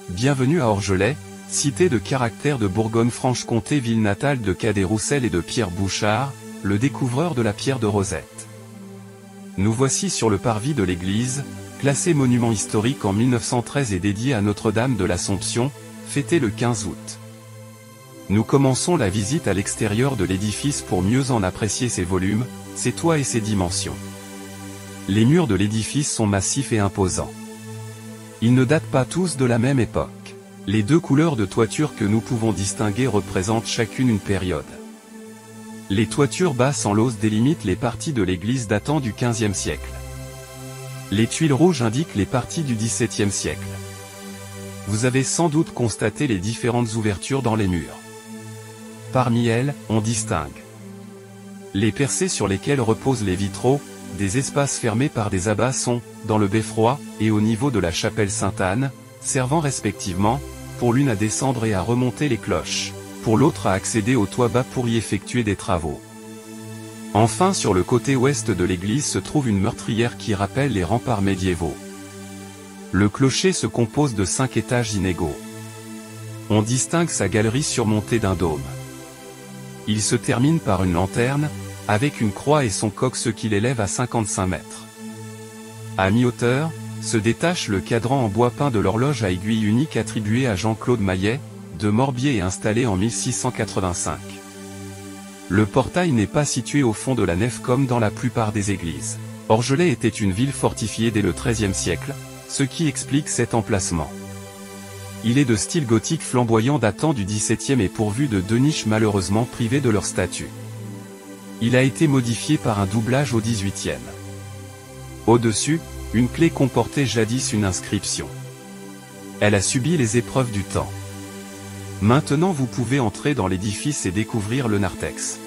Bienvenue à Orgelet, cité de caractère de Bourgogne-Franche-Comté, ville natale de Cadet Roussel et de Pierre Bouchard, le découvreur de la pierre de Rosette. Nous voici sur le parvis de l'église, classé monument historique en 1913 et dédié à Notre-Dame de l'Assomption, fêté le 15 août. Nous commençons la visite à l'extérieur de l'édifice pour mieux en apprécier ses volumes, ses toits et ses dimensions. Les murs de l'édifice sont massifs et imposants. Ils ne datent pas tous de la même époque. Les deux couleurs de toiture que nous pouvons distinguer représentent chacune une période. Les toitures basses en lauze délimitent les parties de l'église datant du XVe siècle. Les tuiles rouges indiquent les parties du XVIIe siècle. Vous avez sans doute constaté les différentes ouvertures dans les murs. Parmi elles, on distingue les percées sur lesquelles reposent les vitraux, des espaces fermés par des abat-sons, dans le beffroi, et au niveau de la chapelle Sainte-Anne, servant respectivement, pour l'une à descendre et à remonter les cloches, pour l'autre à accéder au toit bas pour y effectuer des travaux. Enfin, sur le côté ouest de l'église se trouve une meurtrière qui rappelle les remparts médiévaux. Le clocher se compose de 5 étages inégaux. On distingue sa galerie surmontée d'un dôme. Il se termine par une lanterne, avec une croix et son coq, ce qui l'élève à 55 mètres. À mi-hauteur, se détache le cadran en bois peint de l'horloge à aiguille unique attribué à Jean-Claude Maillet, de Morbier et installé en 1685. Le portail n'est pas situé au fond de la nef comme dans la plupart des églises. Orgelet était une ville fortifiée dès le XIIIe siècle, ce qui explique cet emplacement. Il est de style gothique flamboyant datant du XVIIe et pourvu de 2 niches malheureusement privées de leur statut. Il a été modifié par un doublage au XVIIIe. Au-dessus, une clé comportait jadis une inscription. Elle a subi les épreuves du temps. Maintenant vous pouvez entrer dans l'édifice et découvrir le narthex.